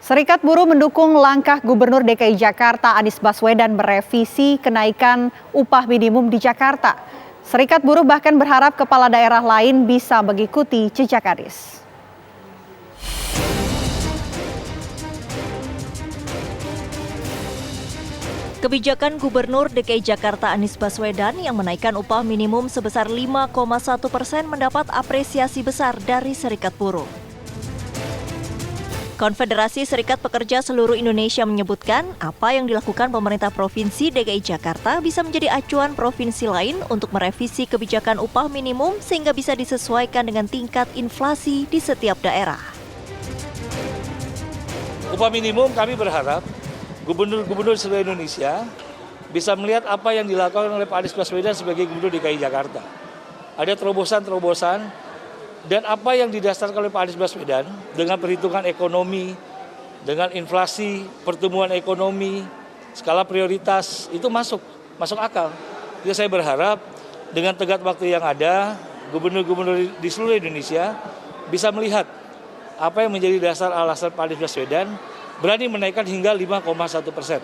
Serikat Buruh mendukung langkah Gubernur DKI Jakarta Anies Baswedan merevisi kenaikan upah minimum di Jakarta. Serikat Buruh bahkan berharap kepala daerah lain bisa mengikuti jejak Anies. Kebijakan Gubernur DKI Jakarta Anies Baswedan yang menaikkan upah minimum sebesar 5,1% mendapat apresiasi besar dari Serikat Buruh. Konfederasi Serikat Pekerja Seluruh Indonesia menyebutkan apa yang dilakukan pemerintah Provinsi DKI Jakarta bisa menjadi acuan provinsi lain untuk merevisi kebijakan upah minimum sehingga bisa disesuaikan dengan tingkat inflasi di setiap daerah. Upah minimum kami berharap gubernur-gubernur seluruh Indonesia bisa melihat apa yang dilakukan oleh Pak Anies Baswedan sebagai Gubernur DKI Jakarta. Ada terobosan-terobosan dan apa yang didasarkan oleh Pak Anies Baswedan dengan perhitungan ekonomi, dengan inflasi, pertumbuhan ekonomi, skala prioritas itu masuk akal. Jadi saya berharap dengan tenggat waktu yang ada, gubernur-gubernur di seluruh Indonesia bisa melihat apa yang menjadi dasar alasan Pak Anies Baswedan berani menaikkan hingga 5,1%.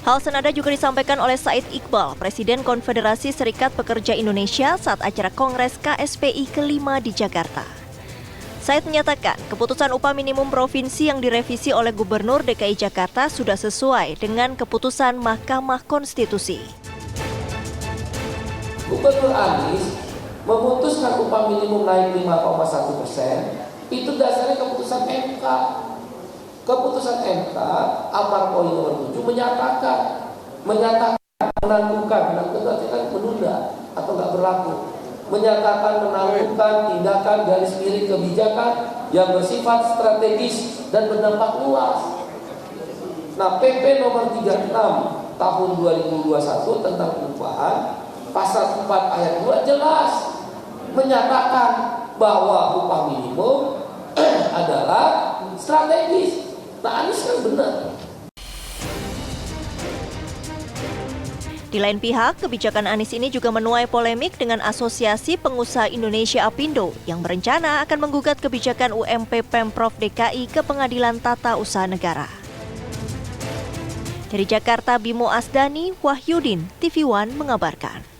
Hal senada juga disampaikan oleh Said Iqbal, Presiden Konfederasi Serikat Pekerja Indonesia saat acara Kongres KSPI ke-5 di Jakarta. Said menyatakan keputusan upah minimum provinsi yang direvisi oleh Gubernur DKI Jakarta sudah sesuai dengan keputusan Mahkamah Konstitusi. Gubernur Anies memutuskan upah minimum naik 5,1%, itu dasarnya keputusan MK. Keputusan MK Amar Poin nomor 7 menyatakan menangguhkan menunda atau nggak berlaku, menyatakan menangguhkan tindakan garis miring kebijakan yang bersifat strategis dan berdampak luas. Nah, PP nomor 36 tahun 2021 tentang pengupahan pasal 4 ayat 2 jelas menyatakan bahwa upah minimum adalah strategis. Nah, Anies kan benar. Di lain pihak, kebijakan Anies ini juga menuai polemik dengan Asosiasi Pengusaha Indonesia Apindo yang berencana akan menggugat kebijakan UMP Pemprov DKI ke Pengadilan Tata Usaha Negara. Dari Jakarta, Bimo Asdani, Wahyudin, TV One mengabarkan.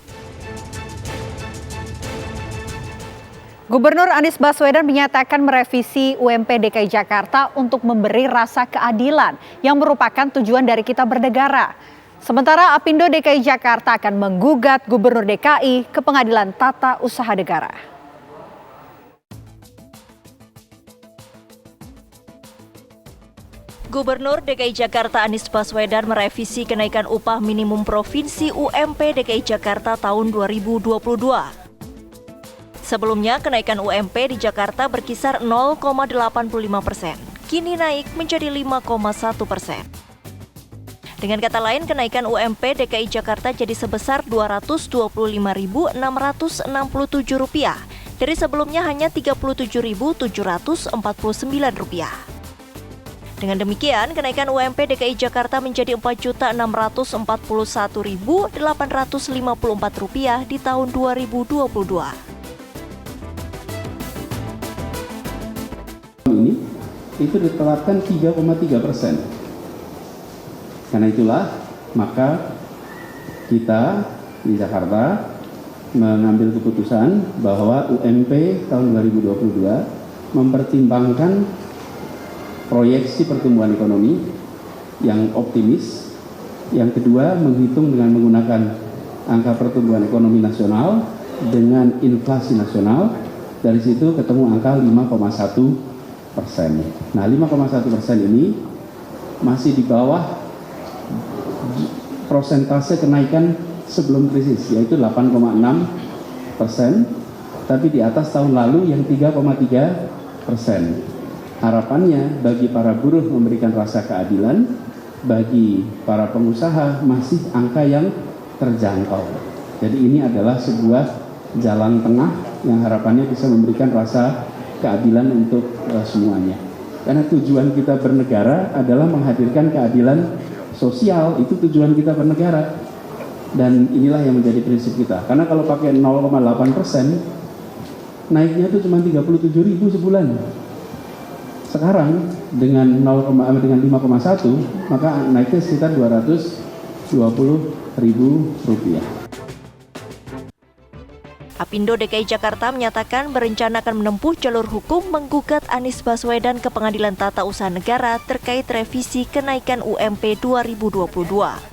Gubernur Anies Baswedan menyatakan merevisi UMP DKI Jakarta untuk memberi rasa keadilan yang merupakan tujuan dari kita bernegara. Sementara Apindo DKI Jakarta akan menggugat Gubernur DKI ke Pengadilan Tata Usaha Negara. Gubernur DKI Jakarta Anies Baswedan merevisi kenaikan upah minimum provinsi UMP DKI Jakarta tahun 2022. Sebelumnya, kenaikan UMP di Jakarta berkisar 0,85%, kini naik menjadi 5,1%. Dengan kata lain, kenaikan UMP DKI Jakarta jadi sebesar Rp225.667 dari sebelumnya hanya Rp37.749. Dengan demikian, kenaikan UMP DKI Jakarta menjadi Rp4.641.854 di tahun 2022. Ini itu ditetapkan 3,3%. Karena itulah maka kita di Jakarta mengambil keputusan bahwa UMP tahun 2022 mempertimbangkan proyeksi pertumbuhan ekonomi yang optimis. Yang kedua, menghitung dengan menggunakan angka pertumbuhan ekonomi nasional dengan inflasi nasional. Dari situ ketemu angka 5,1%. Nah, 5,1% ini masih di bawah prosentase kenaikan sebelum krisis, yaitu 8,6%, tapi di atas tahun lalu yang 3,3%. Harapannya bagi para buruh memberikan rasa keadilan, bagi para pengusaha masih angka yang terjangkau. Jadi ini adalah sebuah jalan tengah yang harapannya bisa memberikan rasa keadilan untuk semuanya. Karena tujuan kita bernegara adalah menghadirkan keadilan sosial, itu tujuan kita bernegara. Dan inilah yang menjadi prinsip kita. Karena kalau pakai 0,8%, naiknya itu cuma 37.000 sebulan. Sekarang dengan 5,1 maka naiknya sekitar 220.000 rupiah. Apindo DKI Jakarta menyatakan berencana akan menempuh jalur hukum menggugat Anies Baswedan ke Pengadilan Tata Usaha Negara terkait revisi kenaikan UMP 2022.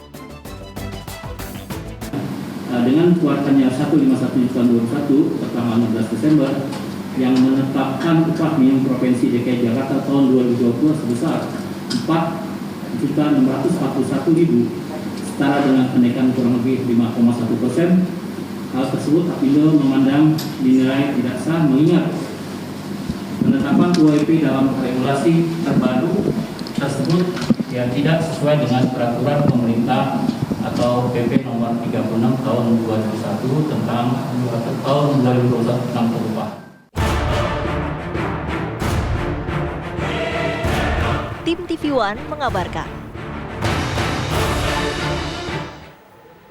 Dengan keluarkannya 151 tahun 2021 pertanggal 16 Desember yang menetapkan upah minimum Provinsi DKI Jakarta tahun 2022 sebesar 4.641.000 setara dengan kenaikan kurang lebih 5,1%. Hal tersebut Apindo memandang dinilai tidak sah mengingat penetapan UMP dalam regulasi terbaru tersebut yang tidak sesuai dengan peraturan pemerintah atau PP nomor 36 tahun 2021 tentang tahun 2021 tentang upah. Tim TV One mengabarkan.